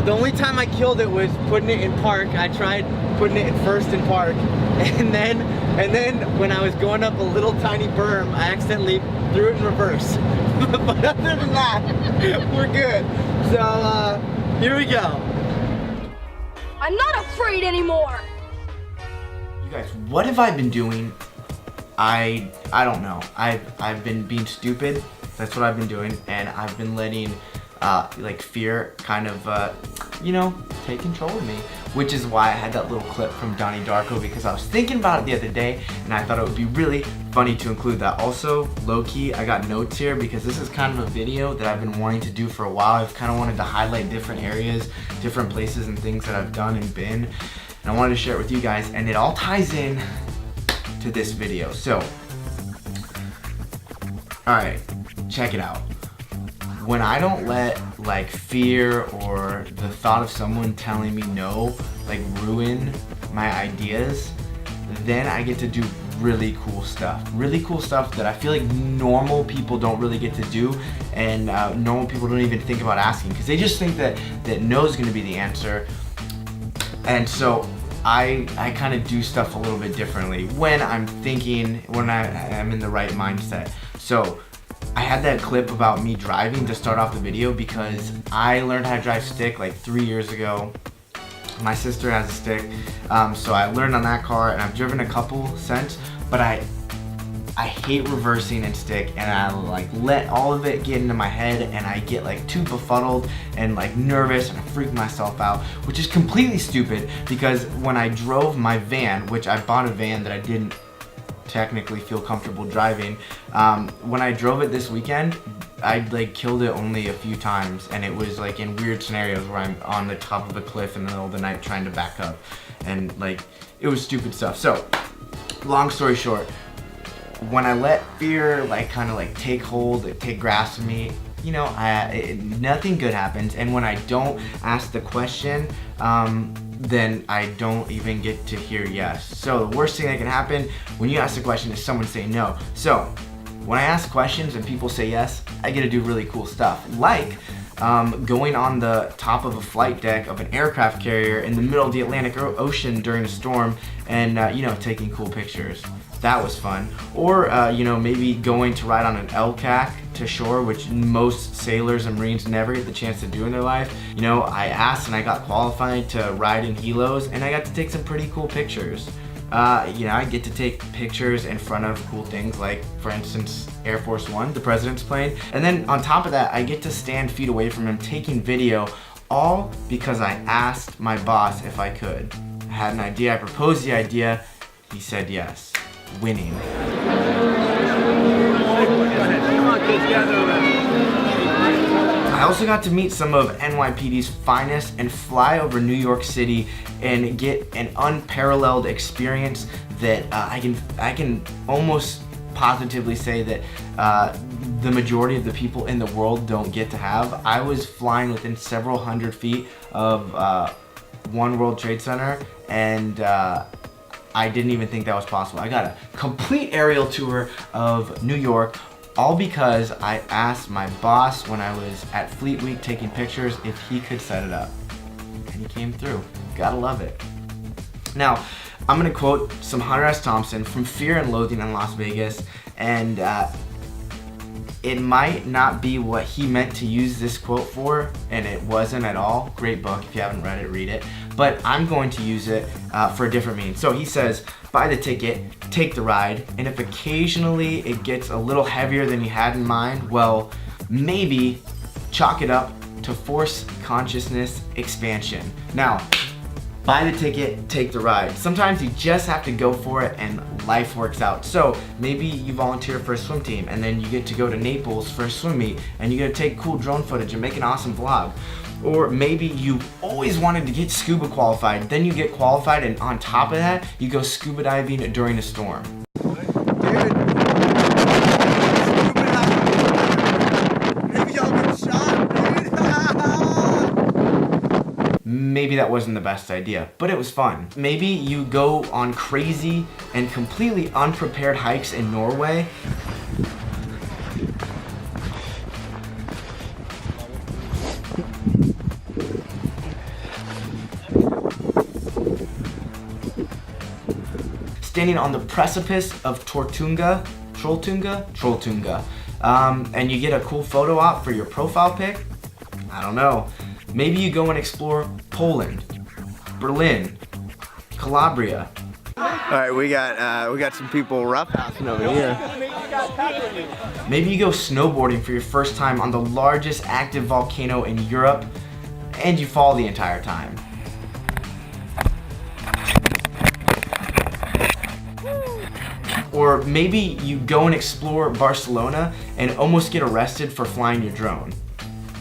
The only time I killed it was putting it in park. I tried putting it in first in park, and then when I was going up a little tiny berm, I accidentally threw it in reverse. But other than that, we're good. So here we go. I'm not afraid anymore. You guys, what have I been doing? I don't know. I've been being stupid. That's what I've been doing, and I've been letting like fear kind of you know, take control of me, which is why I had that little clip from Donnie Darko, because I was thinking about it the other day and I thought it would be really funny to include that. Also, low-key, I got notes here because this is kind of a video that I've been wanting to do for a while. I've kind of wanted to highlight different areas, different places and things that I've done and been, and I wanted to share it with you guys, and it all ties in to this video. So, alright, check it out. When I don't let like fear or the thought of someone telling me no like ruin my ideas, then I get to do really cool stuff. Really cool stuff that I feel like normal people don't really get to do, and normal people don't even think about asking because they just think that no is going to be the answer. And so I kind of do stuff a little bit differently when I'm thinking, when I'm in the right mindset. So I had that clip about me driving to start off the video because I learned how to drive stick like 3 years ago. My sister has a stick, so I learned on that car, and I've driven a couple since, but I hate reversing in stick, and I like let all of it get into my head, and I get like too befuddled and like nervous, and I freak myself out, which is completely stupid because when I drove my van, which I bought a van that I didn't technically feel comfortable driving, when I drove it this weekend, I like killed it only a few times, and it was like in weird scenarios where I'm on the top of a cliff in the middle of the night trying to back up, and like it was stupid stuff. So long story short, when I let fear like kind of like take hold, take grasp of me, you know, nothing good happens. And when I don't ask the question, then I don't even get to hear yes. So the worst thing that can happen when you ask the question is someone say no. So when I ask questions and people say yes, I get to do really cool stuff, like going on the top of a flight deck of an aircraft carrier in the middle of the Atlantic Ocean during a storm, and you know, taking cool pictures. That was fun. Or you know, maybe going to ride on an LCAC to shore, which most sailors and Marines never get the chance to do in their life. You know, I asked and I got qualified to ride in helos, and I got to take some pretty cool pictures. You know, I get to take pictures in front of cool things like, for instance, Air Force One, the president's plane. And then on top of that, I get to stand feet away from him taking video, all because I asked my boss if I could. I had an idea, I proposed the idea, he said yes. Winning. I also got to meet some of NYPD's finest and fly over New York City and get an unparalleled experience that I can almost positively say that the majority of the people in the world don't get to have. I was flying within several hundred feet of One World Trade Center, and I didn't even think that was possible. I got a complete aerial tour of New York, all because I asked my boss when I was at Fleet Week taking pictures if he could set it up. And he came through. Gotta love it. Now, I'm gonna quote some Hunter S. Thompson from Fear and Loathing in Las Vegas, and it might not be what he meant to use this quote for, and it wasn't at all. Great book. If you haven't read it, read it. But I'm going to use it for a different meaning. So he says, buy the ticket, take the ride, and if occasionally it gets a little heavier than you had in mind, well, maybe chalk it up to force consciousness expansion. Now, buy the ticket, take the ride. Sometimes you just have to go for it and life works out. So maybe you volunteer for a swim team and then you get to go to Naples for a swim meet and you get to take cool drone footage and make an awesome vlog. Or maybe you always wanted to get scuba qualified, then you get qualified, and on top of that, you go scuba diving during a storm. Maybe that wasn't the best idea, but it was fun. Maybe you go on crazy and completely unprepared hikes in Norway. standing on the precipice of Trolltunga, and you get a cool photo op for your profile pic. I don't know. Maybe you go and explore Poland, Berlin, Calabria. All right, we got some people roughhousing over here. Maybe you go snowboarding for your first time on the largest active volcano in Europe, and you fall the entire time. Or maybe you go and explore Barcelona and almost get arrested for flying your drone.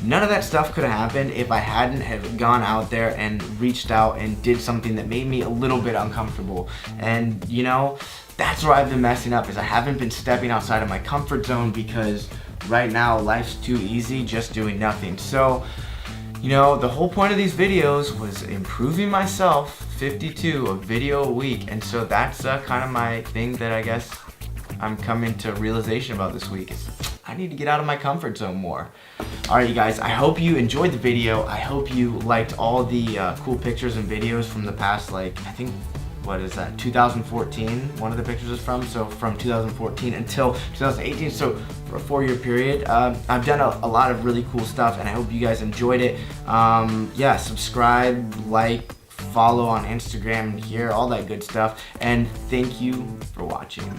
None of that stuff could have happened if I hadn't have gone out there and reached out and did something that made me a little bit uncomfortable. And you know, that's where I've been messing up, is I haven't been stepping outside of my comfort zone because right now life's too easy just doing nothing. So, you know, the whole point of these videos was improving myself, 52, a video a week. And so that's kind of my thing that I guess I'm coming to realization about this week, is I need to get out of my comfort zone more. Alright you guys, I hope you enjoyed the video. I hope you liked all the cool pictures and videos from the past, like, I think, what is that, 2014, one of the pictures is from, so from 2014 until 2018, so for a 4-year period. I've done a lot of really cool stuff, and I hope you guys enjoyed it. Yeah, subscribe, like, follow on Instagram and here, all that good stuff, and thank you for watching.